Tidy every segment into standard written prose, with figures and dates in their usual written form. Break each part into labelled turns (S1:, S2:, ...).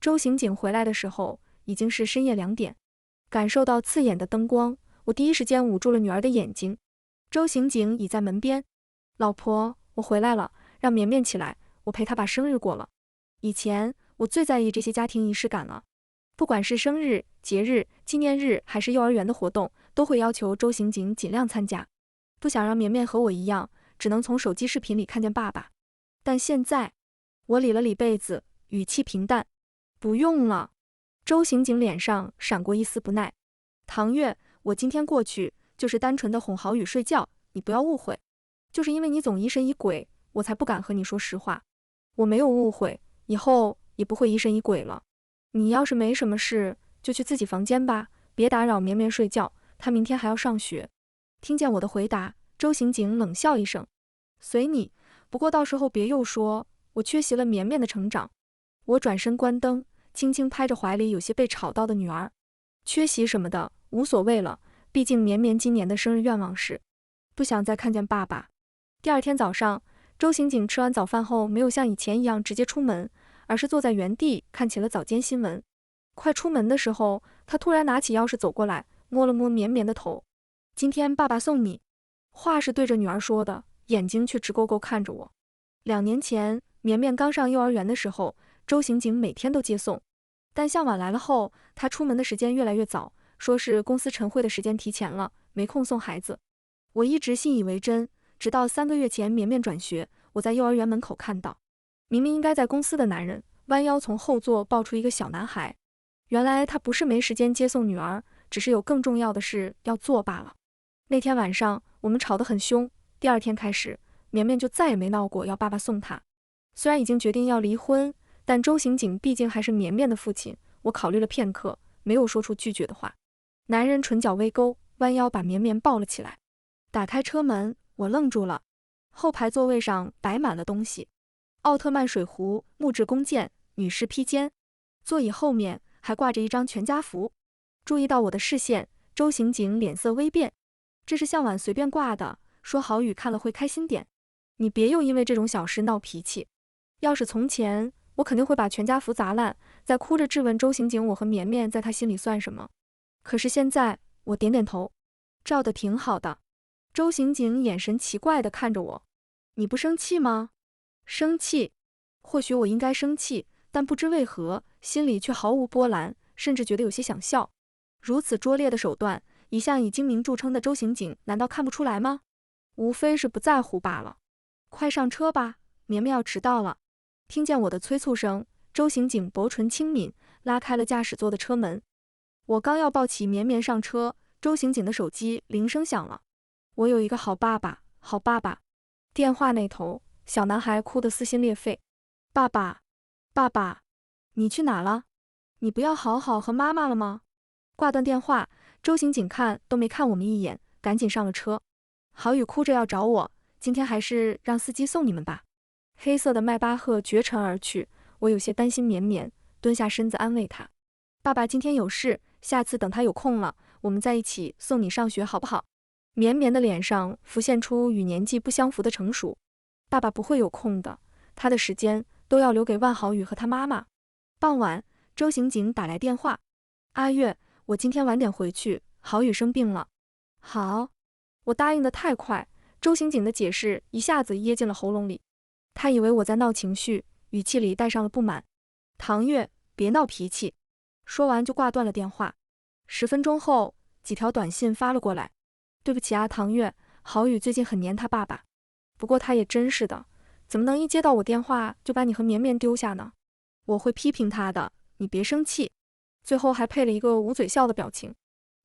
S1: 周刑警回来的时候已经是深夜2点，感受到刺眼的灯光，我第一时间捂住了女儿的眼睛。周刑警倚在门边，老婆，我回来了，让绵绵起来，我陪她把生日过了。以前我最在意这些家庭仪式感了，不管是生日、节日、纪念日还是幼儿园的活动，都会要求周刑警尽量参加，不想让绵绵和我一样，只能从手机视频里看见爸爸。但现在，我理了理被子，语气平淡，不用了。周刑警脸上闪过一丝不耐，唐月，我今天过去就是单纯的哄郝宇睡觉，你不要误会，就是因为你总疑神疑鬼，我才不敢和你说实话。我没有误会，以后也不会疑神疑鬼了。你要是没什么事，就去自己房间吧，别打扰绵绵睡觉，她明天还要上学。听见我的回答，周刑警冷笑一声，随你，不过到时候别又说我缺席了绵绵的成长。我转身关灯，轻轻拍着怀里有些被吵到的女儿，缺席什么的无所谓了，毕竟绵绵今年的生日愿望是不想再看见爸爸。第二天早上，周刑警吃完早饭后没有像以前一样直接出门，而是坐在原地看起了早间新闻。快出门的时候，他突然拿起钥匙走过来，摸了摸绵绵的头，今天爸爸送你。话是对着女儿说的，眼睛却直勾勾看着我。2年前绵绵刚上幼儿园的时候，周刑警每天都接送，但向晚来了后，他出门的时间越来越早，说是公司晨会的时间提前了，没空送孩子。我一直信以为真，直到3个月前绵绵转学，我在幼儿园门口看到，明明应该在公司的男人弯腰从后座抱出一个小男孩，原来他不是没时间接送女儿，只是有更重要的事要做罢了。那天晚上我们吵得很凶，第2天开始，绵绵就再也没闹过要爸爸送她。虽然已经决定要离婚，但周刑警毕竟还是绵绵的父亲，我考虑了片刻，没有说出拒绝的话。男人唇角微勾，弯腰把绵绵抱了起来。打开车门，我愣住了，后排座位上摆满了东西，奥特曼水壶、木质弓箭、女士披肩，座椅后面还挂着一张全家福。注意到我的视线，周刑警脸色微变，这是向晚随便挂的，说郝宇看了会开心点。你别又因为这种小事闹脾气，要是从前，我肯定会把全家福砸烂，再哭着质问周刑警我和绵绵在他心里算什么。可是现在，我点点头，照得挺好的。周刑警眼神奇怪地看着我，你不生气吗？生气，或许我应该生气，但不知为何，心里却毫无波澜，甚至觉得有些想笑。如此拙劣的手段，一向以精明著称的周刑警难道看不出来吗？无非是不在乎罢了。快上车吧，绵绵要迟到了。听见我的催促声，周刑警薄唇轻抿，拉开了驾驶座的车门。我刚要抱起绵绵上车，周刑警的手机铃声响了。我有一个好爸爸，好爸爸。电话那头，小男孩哭得撕心裂肺。爸爸，爸爸，你去哪了？你不要好好和妈妈了吗？挂断电话，周刑警看都没看我们一眼，赶紧上了车。郝宇哭着要找我，今天还是让司机送你们吧。黑色的迈巴赫绝尘而去，我有些担心绵绵，蹲下身子安慰他。爸爸今天有事，下次等他有空了，我们在一起送你上学好不好？绵绵的脸上浮现出与年纪不相符的成熟。爸爸不会有空的，他的时间都要留给万郝宇和他妈妈。傍晚，周刑警打来电话，阿月，我今天晚点回去，郝宇生病了。好，我答应得太快，周刑警的解释一下子噎进了喉咙里。他以为我在闹情绪，语气里带上了不满。唐月，别闹脾气。说完就挂断了电话。10分钟后，几条短信发了过来。对不起啊，唐月，郝宇最近很黏他爸爸。不过他也真是的，怎么能一接到我电话就把你和绵绵丢下呢？我会批评他的，你别生气。最后还配了一个捂嘴笑的表情。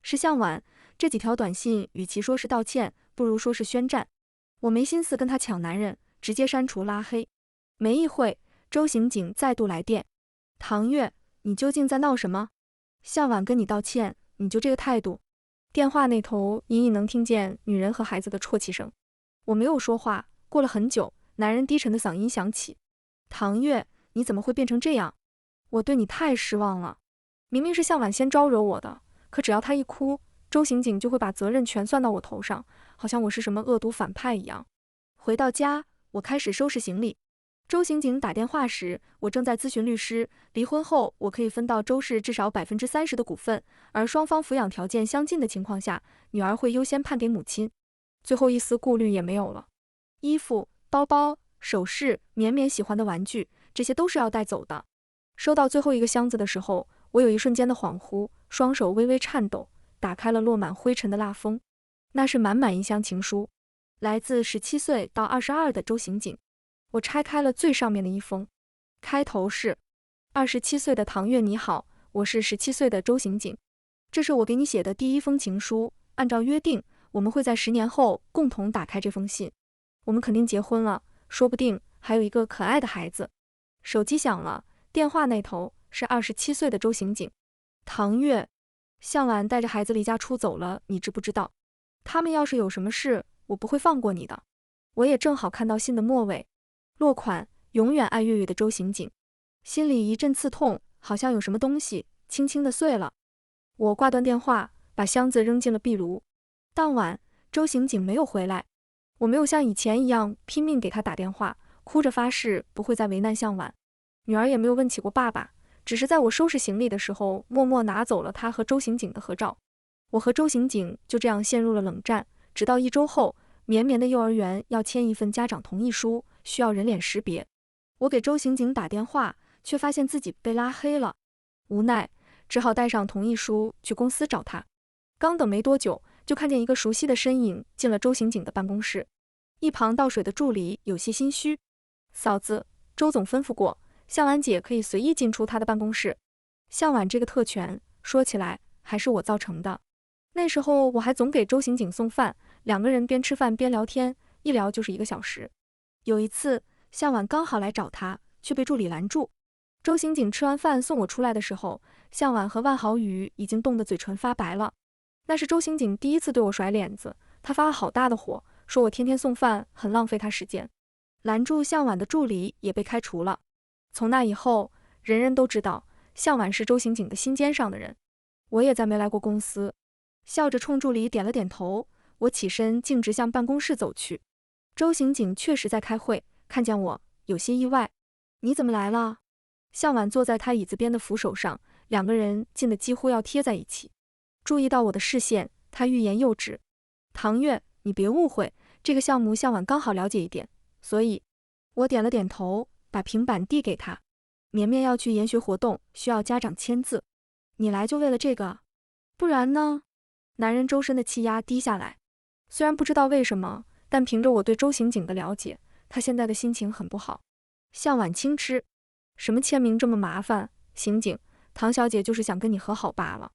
S1: 是向晚，这几条短信与其说是道歉，不如说是宣战。我没心思跟他抢男人，直接删除拉黑。没一会，周刑警再度来电。唐月，你究竟在闹什么？向晚跟你道歉，你就这个态度？电话那头隐隐能听见女人和孩子的啜泣声。我没有说话，过了很久，男人低沉的嗓音响起。唐月，你怎么会变成这样？我对你太失望了。明明是向晚先招惹我的，可只要他一哭，周刑警就会把责任全算到我头上，好像我是什么恶毒反派一样。回到家，我开始收拾行李。周刑警打电话时，我正在咨询律师，离婚后我可以分到周氏至少30%的股份，而双方抚养条件相近的情况下，女儿会优先判给母亲。最后一丝顾虑也没有了。衣服、包包、首饰、绵绵喜欢的玩具，这些都是要带走的。收到最后一个箱子的时候，我有一瞬间的恍惚，双手微微颤抖，打开了落满灰尘的蜡封。那是满满一箱情书，来自17岁到22的周刑警。我拆开了最上面的一封，开头是27岁的唐月你好，我是17岁的周刑警，这是我给你写的第一封情书，按照约定，我们会在10年后共同打开这封信。我们肯定结婚了，说不定还有一个可爱的孩子。手机响了，电话那头是27岁的周刑警。唐月，向晚带着孩子离家出走了，你知不知道？他们要是有什么事，我不会放过你的。我也正好看到信的末尾，落款永远爱月月的周刑警，心里一阵刺痛，好像有什么东西轻轻的碎了。我挂断电话，把箱子扔进了壁炉。当晚，周刑警没有回来，我没有像以前一样拼命给他打电话，哭着发誓不会再为难向晚。女儿也没有问起过爸爸，只是在我收拾行李的时候，默默拿走了他和周刑警的合照。我和周刑警就这样陷入了冷战，直到1周后，绵绵的幼儿园要签一份家长同意书，需要人脸识别。我给周刑警打电话，却发现自己被拉黑了，无奈只好带上同意书去公司找他。刚等没多久，就看见一个熟悉的身影进了周刑警的办公室。一旁倒水的助理有些心虚，嫂子，周总吩咐过，向晚姐可以随意进出他的办公室。向晚这个特权，说起来还是我造成的。那时候我还总给周刑警送饭，2个人边吃饭边聊天，一聊就是1个小时。有一次，向晚刚好来找他，却被助理拦住。周刑警吃完饭送我出来的时候，向晚和万豪宇已经冻得嘴唇发白了。那是周刑警第一次对我甩脸子，他发了好大的火，说我天天送饭很浪费他时间。拦住向晚的助理也被开除了。从那以后，人人都知道向晚是周刑警的心尖上的人。我也再没来过公司。笑着冲助理点了点头，我起身径直向办公室走去。周刑警确实在开会，看见我有些意外。你怎么来了？向晚坐在他椅子边的扶手上，2个人近得几乎要贴在一起。注意到我的视线，他欲言又止。唐月，你别误会，这个项目向晚刚好了解一点，所以……我点了点头，把平板递给他。绵绵要去研学活动，需要家长签字。你来就为了这个？不然呢？男人周身的气压低下来。虽然不知道为什么，但凭着我对周刑警的了解，他现在的心情很不好。向晚轻吃，什么签名这么麻烦？刑警，唐小姐就是想跟你和好罢了。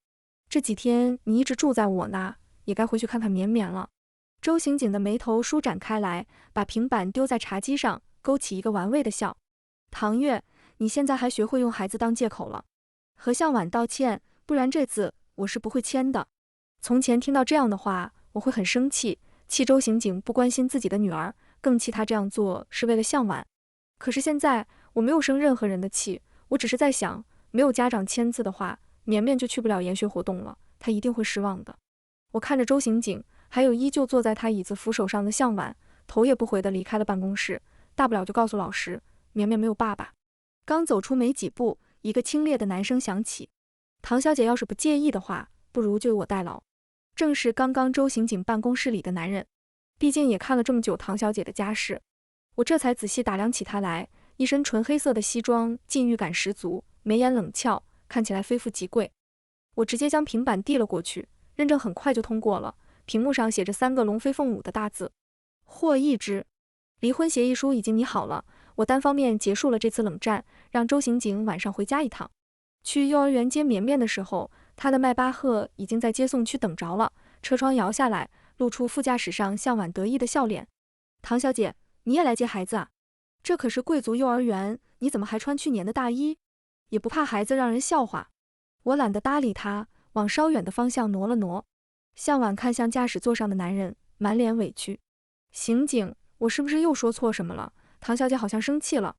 S1: 这几天你一直住在我那，也该回去看看绵绵了。周刑警的眉头舒展开来，把平板丢在茶几上，勾起一个玩味的笑。唐月，你现在还学会用孩子当借口了。和向晚道歉，不然这字我是不会签的。从前听到这样的话，我会很生气，气周刑警不关心自己的女儿，更气他这样做是为了向晚。可是现在我没有生任何人的气，我只是在想，没有家长签字的话，绵绵就去不了研学活动了，他一定会失望的。我看着周刑警，还有依旧坐在他椅子扶手上的向晚，头也不回地离开了办公室，大不了就告诉老师，绵绵没有爸爸。刚走出没几步，一个清冽的男声响起，唐小姐要是不介意的话，不如就由我代劳。正是刚刚周刑警办公室里的男人，毕竟也看了这么久唐小姐的家世，我这才仔细打量起他来，一身纯黑色的西装，禁欲感十足，眉眼冷峭，看起来非富即贵。我直接将平板递了过去，认证很快就通过了，屏幕上写着3个龙飞凤舞的大字：获益之。离婚协议书已经拟好了，我单方面结束了这次冷战，让周刑警晚上回家一趟。去幼儿园接绵绵的时候，他的迈巴赫已经在接送区等着了，车窗摇下来，露出副驾驶上向晚得意的笑脸。唐小姐，你也来接孩子啊？这可是贵族幼儿园，你怎么还穿去年的大衣？也不怕孩子让人笑话？我懒得搭理他，往稍远的方向挪了挪。向晚看向驾驶座上的男人，满脸委屈。刑警，我是不是又说错什么了？唐小姐好像生气了。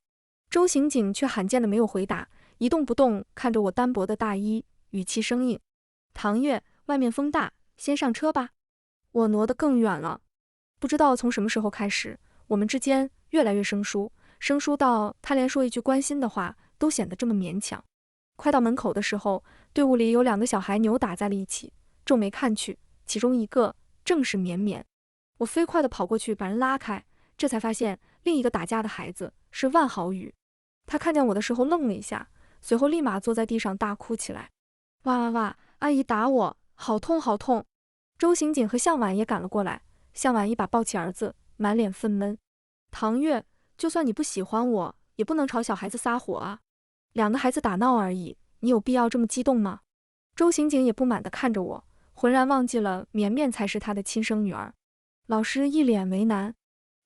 S1: 周刑警却罕见的没有回答，一动不动看着我单薄的大衣，语气生硬。唐月，外面风大，先上车吧。我挪得更远了。不知道从什么时候开始，我们之间越来越生疏，生疏到他连说一句关心的话都显得这么勉强。快到门口的时候，队伍里有2个小孩扭打在了一起，皱眉看去，其中一个正是绵绵。我飞快地跑过去把人拉开，这才发现另一个打架的孩子是万豪宇。他看见我的时候愣了一下，随后立马坐在地上大哭起来。哇哇哇！阿姨打我，好痛好痛！周刑警和向晚也赶了过来，向晚一把抱起儿子，满脸愤懑。唐月，就算你不喜欢我，也不能朝小孩子撒火啊！2个孩子打闹而已，你有必要这么激动吗？周刑警也不满地看着我，浑然忘记了绵绵才是他的亲生女儿。老师一脸为难。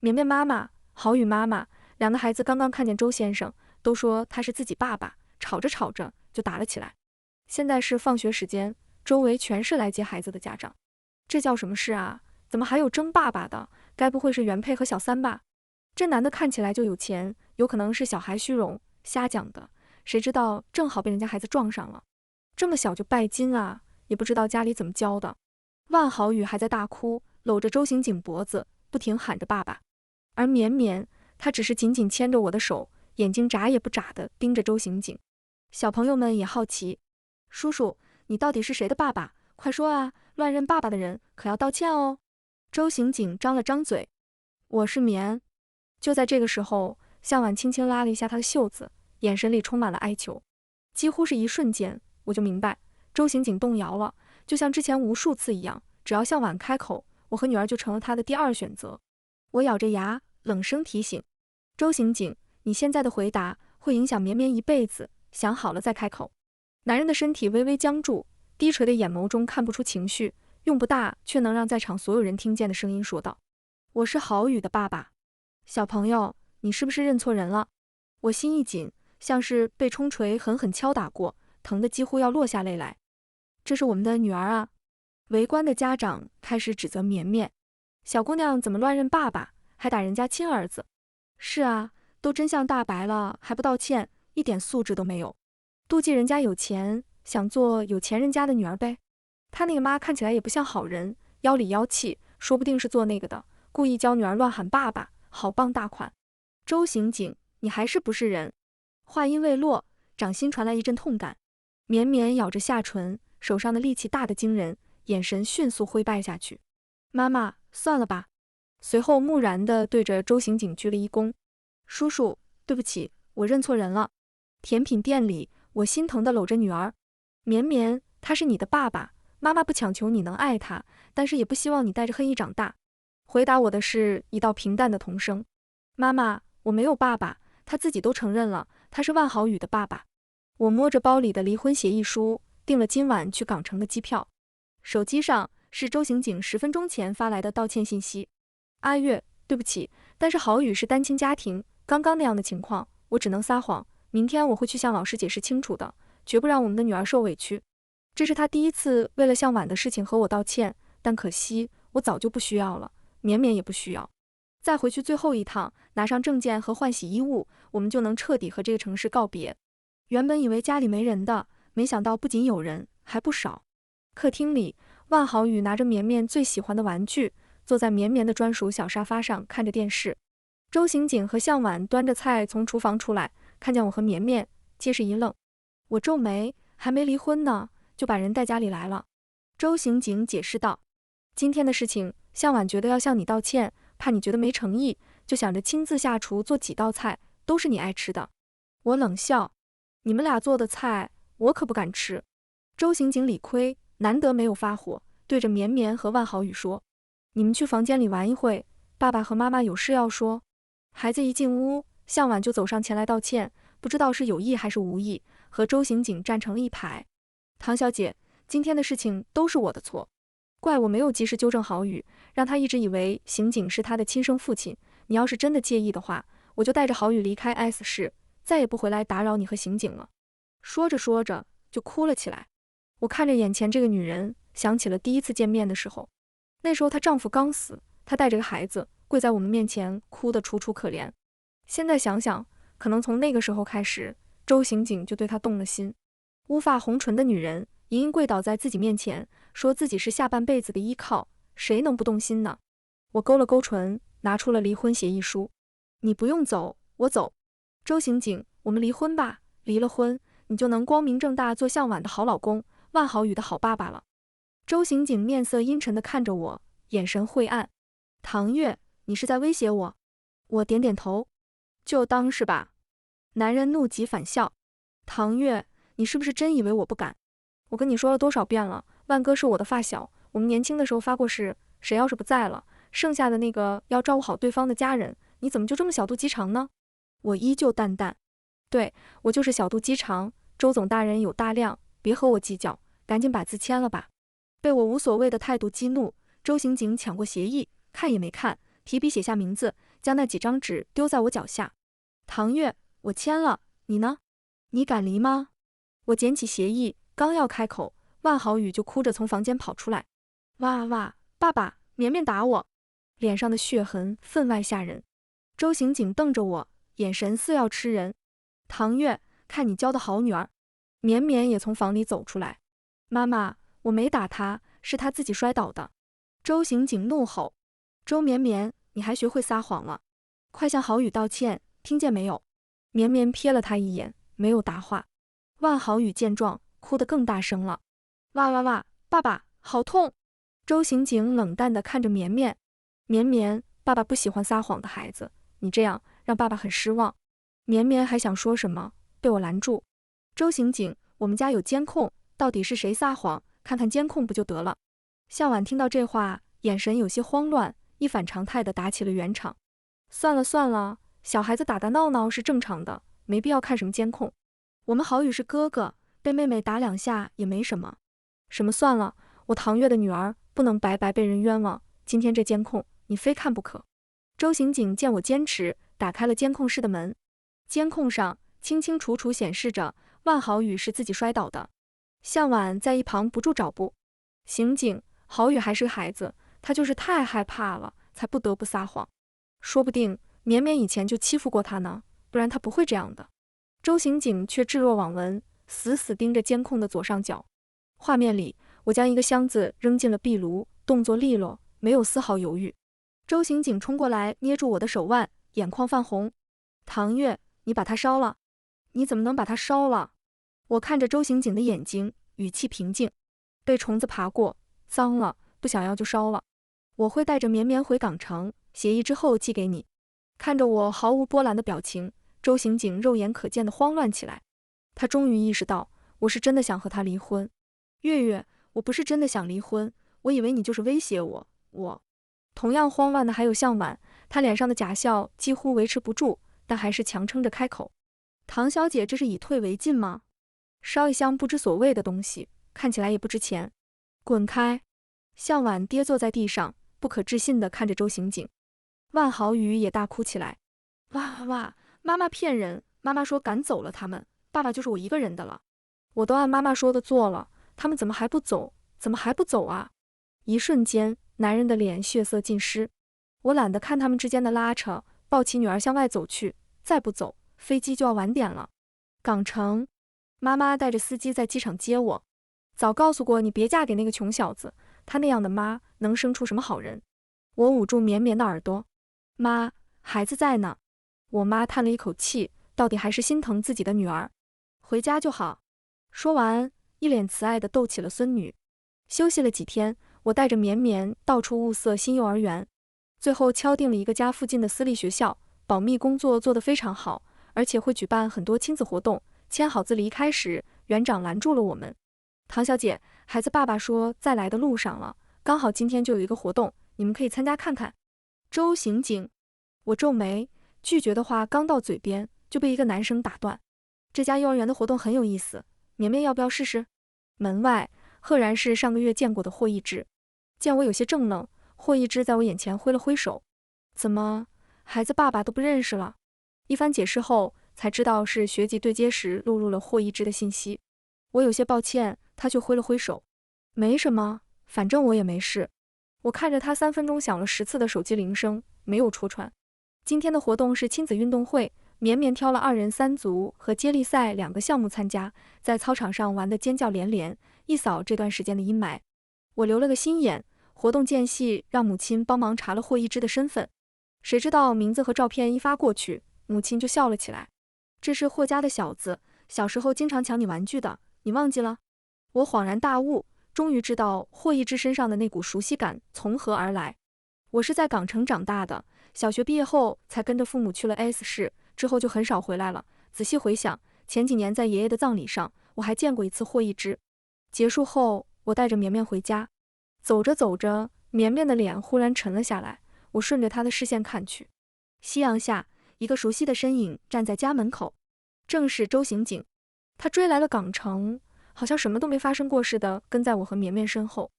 S1: 绵绵妈妈，豪宇妈妈，2个孩子刚刚看见周先生，都说他是自己爸爸，吵着吵着就打了起来。现在是放学时间，周围全是来接孩子的家长。这叫什么事啊？怎么还有争爸爸的？该不会是原配和小三吧？这男的看起来就有钱，有可能是小孩虚荣瞎讲的，谁知道正好被人家孩子撞上了。这么小就拜金啊，也不知道家里怎么教的。万豪宇还在大哭，搂着周刑警脖子，不停喊着爸爸。而绵绵，他只是紧紧牵着我的手，眼睛眨也不眨地盯着周刑警。小朋友们也好奇，叔叔，你到底是谁的爸爸？快说啊，乱认爸爸的人可要道歉哦。周刑警张了张嘴，我是绵。就在这个时候，向晚轻轻拉了一下他的袖子，眼神里充满了哀求。几乎是一瞬间，我就明白周刑警动摇了，就像之前无数次一样，只要向晚开口，我和女儿就成了他的第2选择。我咬着牙冷声提醒周刑警，你现在的回答会影响绵绵一辈子，想好了再开口。男人的身体微微僵住，低垂的眼眸中看不出情绪，用不大却能让在场所有人听见的声音说道，我是豪宇的爸爸。小朋友，你是不是认错人了？我心一紧，像是被冲锤狠狠敲打过，疼得几乎要落下泪来。这是我们的女儿啊！围观的家长开始指责绵绵，小姑娘怎么乱认爸爸，还打人家亲儿子？是啊，都真相大白了还不道歉，一点素质都没有。妒忌人家有钱，想做有钱人家的女儿呗。他那个妈看起来也不像好人，妖里妖气，说不定是做那个的，故意教女儿乱喊爸爸，好傍大款。周刑警，你还是不是人？话音未落，掌心传来一阵痛感，绵绵咬着下唇，手上的力气大得惊人，眼神迅速灰败下去。妈妈，算了吧。随后木然地对着周刑警鞠了一躬，叔叔，对不起，我认错人了。甜品店里，我心疼地搂着女儿，绵绵，他是你的爸爸，妈妈不强求你能爱他，但是也不希望你带着恨意长大。回答我的是一道平淡的童声，妈妈，我没有爸爸，他自己都承认了，他是万豪宇的爸爸。我摸着包里的离婚协议书，订了今晚去港城的机票。手机上是周刑警10分钟前发来的道歉信息。阿月，对不起，但是豪宇是单亲家庭，刚刚那样的情况，我只能撒谎。明天我会去向老师解释清楚的，绝不让我们的女儿受委屈。这是他第一次为了向晚的事情和我道歉，但可惜我早就不需要了，绵绵也不需要。再回去最后一趟，拿上证件和换洗衣物，我们就能彻底和这个城市告别。原本以为家里没人的，没想到不仅有人，还不少。客厅里，万豪宇拿着绵绵最喜欢的玩具，坐在绵绵的专属小沙发上看着电视。周刑警和向晚端着菜从厨房出来，看见我和绵绵，皆是一愣。我皱眉，还没离婚呢，就把人带家里来了。周刑警解释道，今天的事情，向晚觉得要向你道歉，怕你觉得没诚意，就想着亲自下厨做几道菜，都是你爱吃的。我冷笑，你们俩做的菜，我可不敢吃。周刑警理亏，难得没有发火，对着绵绵和万豪宇说，你们去房间里玩一会，爸爸和妈妈有事要说。孩子一进屋，向晚就走上前来道歉，不知道是有意还是无意，和周刑警站成了一排。唐小姐，今天的事情都是我的错，怪我没有及时纠正豪宇，让他一直以为刑警是他的亲生父亲。你要是真的介意的话，我就带着豪宇离开 S 市，再也不回来打扰你和刑警了。说着说着就哭了起来。我看着眼前这个女人，想起了第一次见面的时候，那时候她丈夫刚死，她带着个孩子跪在我们面前，哭得楚楚可怜。现在想想，可能从那个时候开始，周刑警就对她动了心。乌发红唇的女人隐隐跪倒在自己面前，说自己是下半辈子的依靠，谁能不动心呢？我勾了勾唇，拿出了离婚协议书。你不用走，我走。周刑警，我们离婚吧，离了婚，你就能光明正大做向晚的好老公，万豪宇的好爸爸了。周刑警面色阴沉地看着我，眼神晦暗。唐月，你是在威胁我？我点点头。就当是吧。男人怒极反笑。唐月，你是不是真以为我不敢？我跟你说了多少遍了，万哥是我的发小，我们年轻的时候发过誓，谁要是不在了，剩下的那个要照顾好对方的家人，你怎么就这么小肚鸡肠呢？我依旧淡淡。对，我就是小肚鸡肠，周总大人有大量，别和我计较，赶紧把字签了吧。被我无所谓的态度激怒，周刑警抢过协议，看也没看，提笔写下名字，将那几张纸丢在我脚下。唐月，我签了，你呢？你敢离吗？我捡起协议，刚要开口，万豪宇就哭着从房间跑出来。哇哇，爸爸，绵绵打我，脸上的血痕分外吓人。周刑警瞪着我，眼神似要吃人。唐月，看你教的好女儿。绵绵也从房里走出来。妈妈，我没打她，是她自己摔倒的。周刑警怒吼。周绵绵，你还学会撒谎了，快向豪宇道歉，听见没有？绵绵瞥了他一眼，没有答话。万豪宇见状，哭得更大声了。哇哇哇，爸爸，好痛！周刑警冷淡地看着绵绵。绵绵，爸爸不喜欢撒谎的孩子，你这样让爸爸很失望。绵绵还想说什么，被我拦住。周刑警，我们家有监控，到底是谁撒谎，看看监控不就得了。向晚听到这话，眼神有些慌乱，一反常态地打起了圆场。算了算了，小孩子打打闹闹是正常的，没必要看什么监控。我们豪宇是哥哥，被妹妹打2下也没什么。什么算了，我唐月的女儿不能白白被人冤枉，今天这监控你非看不可。周刑警见我坚持，打开了监控室的门。监控上清清楚楚显示着万豪宇是自己摔倒的。向晚在一旁不住找补。刑警，豪宇还是个孩子，他就是太害怕了，才不得不撒谎。说不定绵绵以前就欺负过他呢，不然他不会这样的。周刑警却置若罔闻，死死盯着监控的左上角。画面里，我将一个箱子扔进了壁炉，动作利落，没有丝毫犹豫。周刑警冲过来捏住我的手腕，眼眶泛红。唐月，你把它烧了？你怎么能把它烧了？我看着周刑警的眼睛，语气平静。被虫子爬过，脏了，不想要就烧了。我会带着绵绵回港城，协议之后寄给你。看着我毫无波澜的表情，周刑警肉眼可见的慌乱起来。他终于意识到，我是真的想和他离婚。月月，我不是真的想离婚，我以为你就是威胁我。同样慌乱的还有向晚，他脸上的假笑几乎维持不住，但还是强撑着开口。唐小姐，这是以退为进吗？烧一箱不知所谓的东西，看起来也不值钱。滚开！向晚跌坐在地上，不可置信地看着周刑警。万豪宇也大哭起来。哇哇，妈妈骗人，妈妈说赶走了他们，爸爸就是我一个人的了。我都按妈妈说的做了，他们怎么还不走？怎么还不走啊？一瞬间，男人的脸血色尽失。我懒得看他们之间的拉扯，抱起女儿向外走去。再不走，飞机就要晚点了。港城，妈妈带着司机在机场接我。早告诉过你别嫁给那个穷小子，他那样的妈能生出什么好人？我捂住绵绵的耳朵。妈，孩子在呢。我妈叹了一口气，到底还是心疼自己的女儿。回家就好。说完，一脸慈爱地逗起了孙女。休息了几天，我带着绵绵到处物色新幼儿园，最后敲定了一个家附近的私立学校，保密工作做得非常好，而且会举办很多亲子活动。签好字离开时，园长拦住了我们。唐小姐，孩子爸爸说在来的路上了，刚好今天就有一个活动，你们可以参加看看。周刑警，我皱眉，拒绝的话刚到嘴边，就被一个男生打断。这家幼儿园的活动很有意思，绵绵要不要试试？门外，赫然是上个月见过的霍一之。见我有些怔愣，霍一之在我眼前挥了挥手。怎么，孩子爸爸都不认识了？一番解释后，才知道是学籍对接时录入了霍一之的信息。我有些抱歉，他却挥了挥手。没什么，反正我也没事。我看着他3分钟响了10次的手机铃声，没有戳穿。今天的活动是亲子运动会，绵绵挑了2人3组和接力赛2个项目参加，在操场上玩得尖叫连连，一扫这段时间的阴霾。我留了个心眼，活动间隙让母亲帮忙查了霍一之的身份。谁知道名字和照片一发过去，母亲就笑了起来。这是霍家的小子，小时候经常抢你玩具的，你忘记了？我恍然大悟，终于知道霍一之身上的那股熟悉感从何而来。我是在港城长大的，小学毕业后才跟着父母去了 S 市，之后就很少回来了。仔细回想，前几年在爷爷的葬礼上，我还见过一次霍一之。结束后，我带着绵绵回家，走着走着，绵绵的脸忽然沉了下来，我顺着她的视线看去，夕阳下，一个熟悉的身影站在家门口，正是周刑警。他追来了港城，好像什么都没发生过似的，跟在我和绵绵身后。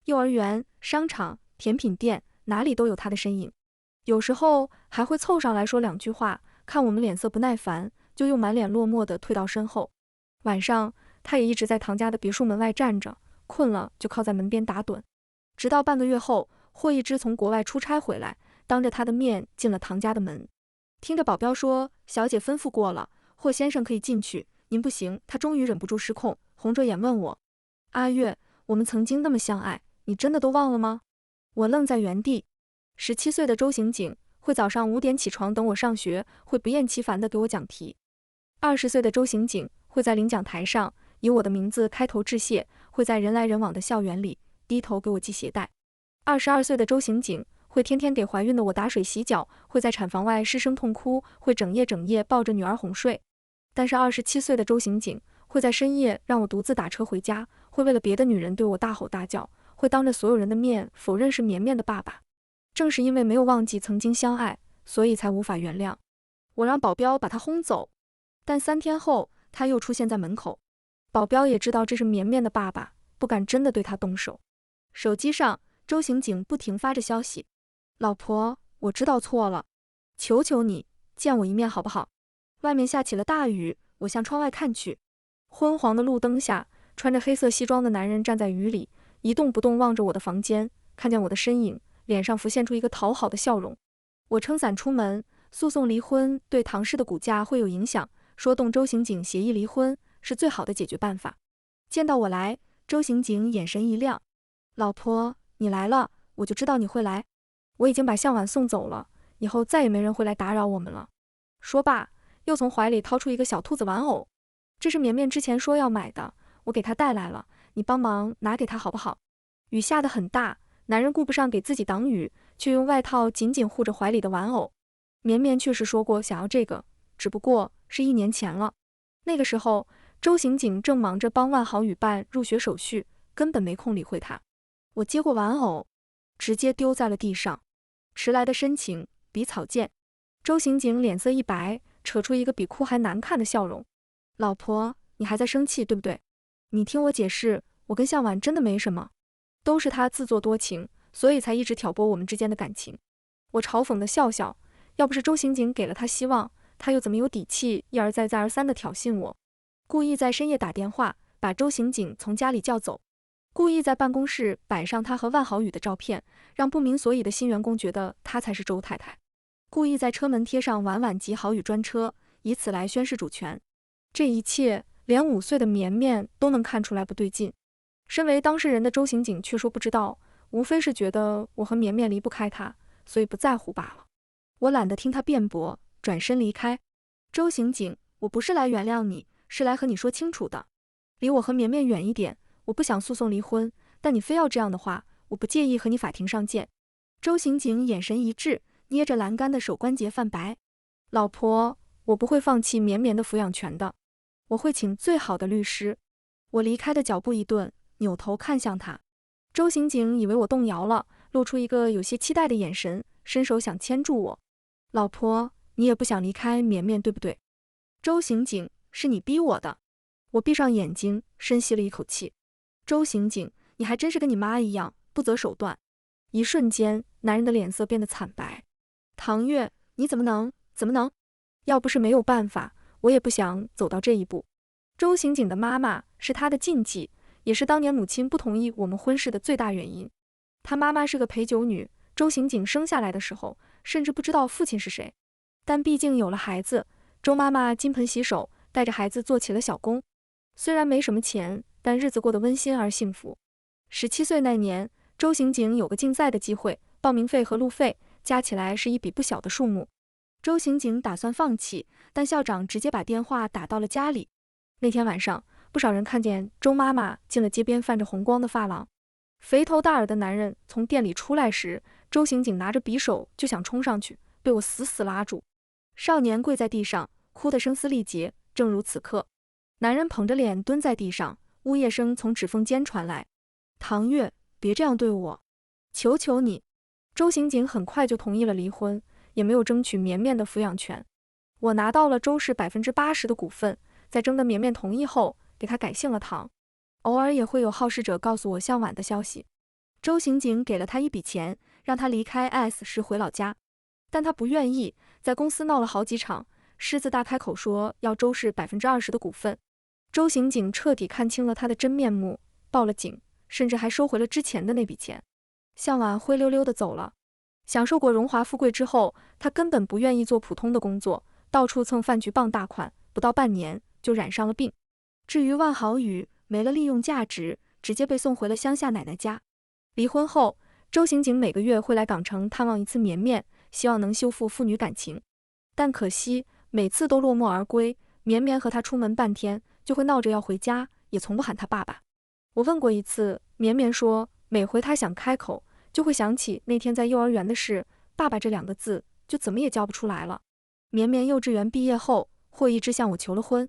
S1: 幼儿园、商场、甜品店，哪里都有他的身影。有时候还会凑上来说两句话，看我们脸色不耐烦，就又满脸落寞地退到身后。晚上，他也一直在唐家的别墅门外站着，困了就靠在门边打盹。直到半个月后，霍一之从国外出差回来，当着他的面进了唐家的门。听着保镖说，小姐吩咐过了，霍先生可以进去，您不行。他终于忍不住失控，红着眼问我：阿月，我们曾经那么相爱，你真的都忘了吗？我愣在原地。17岁的周刑警会早上5点起床等我上学，会不厌其烦地给我讲题。20岁的周刑警会在领奖台上以我的名字开头致谢，会在人来人往的校园里低头给我系鞋带。22岁的周刑警会天天给怀孕的我打水洗脚，会在产房外失声痛哭，会整夜抱着女儿哄睡。但是27岁的周刑警会在深夜让我独自打车回家，会为了别的女人对我大吼大叫，会当着所有人的面否认是绵绵的爸爸。正是因为没有忘记曾经相爱，所以才无法原谅。我让保镖把他轰走，但3天后他又出现在门口。保镖也知道这是绵绵的爸爸，不敢真的对他动手。手机上，周刑警不停发着消息：老婆，我知道错了，求求你见我一面好不好？外面下起了大雨，我向窗外看去，昏黄的路灯下，穿着黑色西装的男人站在雨里，一动不动望着我的房间，看见我的身影，脸上浮现出一个讨好的笑容。我撑伞出门，诉讼离婚对唐氏的股价会有影响，说动周刑警协议离婚是最好的解决办法。见到我来，周刑警眼神一亮：老婆，你来了，我就知道你会来。我已经把向晚送走了，以后再也没人会来打扰我们了。说罢，又从怀里掏出一个小兔子玩偶，这是绵绵之前说要买的，我给她带来了，你帮忙拿给她好不好？雨下得很大，男人顾不上给自己挡雨，却用外套紧紧护着怀里的玩偶。绵绵确实说过想要这个，只不过是1年前了。那个时候，周刑警正忙着帮万豪宇办入学手续，根本没空理会他。我接过玩偶，直接丢在了地上。迟来的深情比草贱。周刑警脸色一白，扯出一个比哭还难看的笑容：老婆，你还在生气对不对？你听我解释，我跟向晚真的没什么，都是他自作多情，所以才一直挑拨我们之间的感情。我嘲讽地笑笑，要不是周刑警给了他希望，他又怎么有底气一而再再而三地挑衅我？故意在深夜打电话把周刑警从家里叫走，故意在办公室摆上他和万豪宇的照片，让不明所以的新员工觉得他才是周太太，故意在车门贴上晚晚集豪宇专车，以此来宣示主权。这一切连5岁的绵绵都能看出来不对劲。身为当事人的周刑警却说不知道，无非是觉得我和绵绵离不开他，所以不在乎罢了。我懒得听他辩驳，转身离开。周刑警，我不是来原谅你，是来和你说清楚的。离我和绵绵远一点，我不想诉讼离婚，但你非要这样的话，我不介意和你法庭上见。周刑警眼神一致，捏着栏杆的手关节泛白。老婆，我不会放弃绵绵的抚养权的，我会请最好的律师。我离开的脚步一顿，扭头看向他。周刑警以为我动摇了，露出一个有些期待的眼神，伸手想牵住我。老婆，你也不想离开绵绵对不对？周刑警，是你逼我的。我闭上眼睛，深吸了一口气。周刑警，你还真是跟你妈一样，不择手段。一瞬间，男人的脸色变得惨白。唐月，你怎么能？要不是没有办法，我也不想走到这一步。周刑警的妈妈是他的禁忌，也是当年母亲不同意我们婚事的最大原因。他妈妈是个陪酒女，周刑警生下来的时候，甚至不知道父亲是谁。但毕竟有了孩子，周妈妈金盆洗手，带着孩子做起了小工。虽然没什么钱，但日子过得温馨而幸福。17岁那年，周刑警有个竞赛的机会，报名费和路费加起来是一笔不小的数目。周刑警打算放弃，但校长直接把电话打到了家里。那天晚上，不少人看见周妈妈进了街边泛着红光的发廊。肥头大耳的男人从店里出来时，周刑警拿着匕首就想冲上去，被我死死拉住。少年跪在地上，哭得声嘶力竭。正如此刻，男人捧着脸蹲在地上，呜咽声从指缝间传来：“唐月，别这样对我，求求你。”周刑警很快就同意了离婚，也没有争取绵绵的抚养权。我拿到了周氏80%的股份，在征得绵绵同意后，给他改姓了唐。偶尔也会有好事者告诉我向晚的消息。周刑警给了他一笔钱，让他离开 S 市回老家，但他不愿意，在公司闹了好几场，狮子大开口说要周氏20%的股份。周刑警彻底看清了他的真面目，报了警，甚至还收回了之前的那笔钱。向晚灰溜溜地走了。享受过荣华富贵之后，他根本不愿意做普通的工作，到处蹭饭局傍大款，不到半年就染上了病。至于万豪宇，没了利用价值，直接被送回了乡下奶奶家。离婚后，周刑警每个月会来港城探望一次绵绵，希望能修复父女感情。但可惜每次都落寞而归，绵绵和他出门半天就会闹着要回家，也从不喊他爸爸。我问过一次，绵绵说每回他想开口，就会想起那天在幼儿园的事，爸爸这2个字就怎么也叫不出来了。绵绵幼稚园毕业后，霍一之向我求了婚，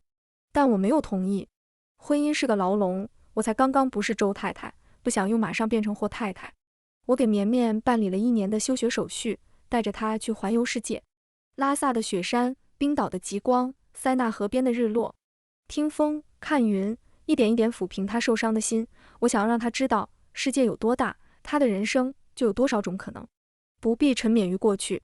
S1: 但我没有同意。婚姻是个牢笼，我才刚刚不是周太太，不想又马上变成霍太太。我给绵绵办理了1年的休学手续，带着她去环游世界。拉萨的雪山，冰岛的极光，塞纳河边的日落，听风看云，一点一点抚平她受伤的心。我想要让她知道世界有多大，她的人生就有多少种可能，不必沉湎于过去。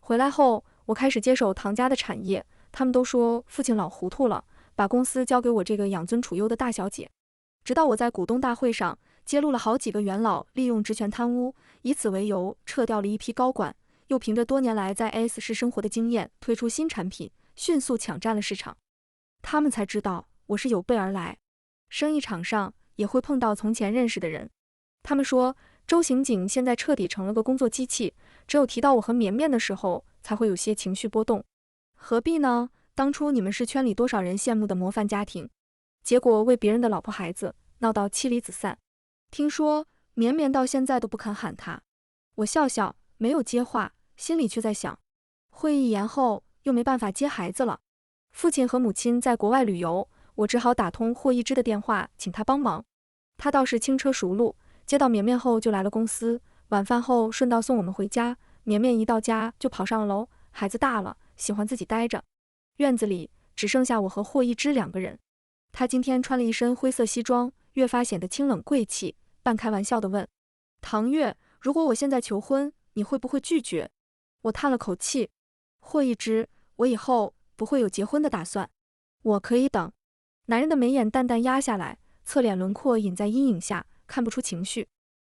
S1: 回来后，我开始接手唐家的产业，他们都说父亲老糊涂了，把公司交给我这个养尊处优的大小姐。直到我在股东大会上揭露了好几个元老利用职权贪污，以此为由撤掉了一批高管，又凭着多年来在 S 市生活的经验推出新产品，迅速抢占了市场。他们才知道我是有备而来。生意场上也会碰到从前认识的人，他们说周刑警现在彻底成了个工作机器，只有提到我和绵绵的时候才会有些情绪波动。何必呢？当初你们是圈里多少人羡慕的模范家庭，结果为别人的老婆孩子闹到妻离子散。听说绵绵到现在都不肯喊他。我笑笑，没有接话，心里却在想，会议延后又没办法接孩子了。父亲和母亲在国外旅游，我只好打通霍一之的电话请他帮忙。他倒是轻车熟路，接到绵绵后就来了公司，晚饭后顺道送我们回家。绵绵一到家就跑上了楼，孩子大了，喜欢自己待着。院子里只剩下我和霍一之2个人。他今天穿了一身灰色西装，越发显得清冷贵气，半开玩笑地问：“唐月，如果我现在求婚，你会不会拒绝？”我叹了口气：“霍一之，我以后不会有结婚的打算，我可以等。”男人的眉眼淡淡压下来，侧脸轮廓隐在阴影下，看不出情绪。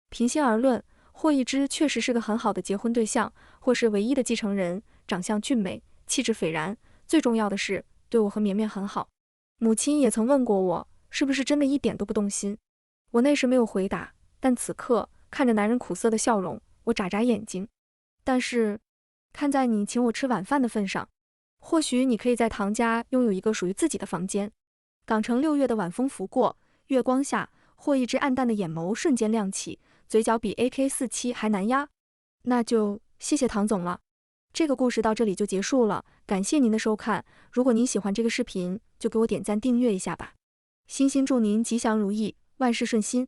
S1: 平心而论，霍一之确实是个很好的结婚对象，或是唯一的继承人，长相俊美，气质斐然，最重要的是对我和绵绵很好。母亲也曾问过我，是不是真的一点都不动心。我那时没有回答，但此刻看着男人苦涩的笑容，我眨眨眼睛。但是看在你请我吃晚饭的份上，或许你可以在唐家拥有一个属于自己的房间。港城6月的晚风拂过，月光下，霍一之暗淡的眼眸瞬间亮起，嘴角比 AK47还难压。那就谢谢唐总了。这个故事到这里就结束了，感谢您的收看。如果您喜欢这个视频，就给我点赞订阅一下吧。衷心祝您吉祥如意，万事顺心。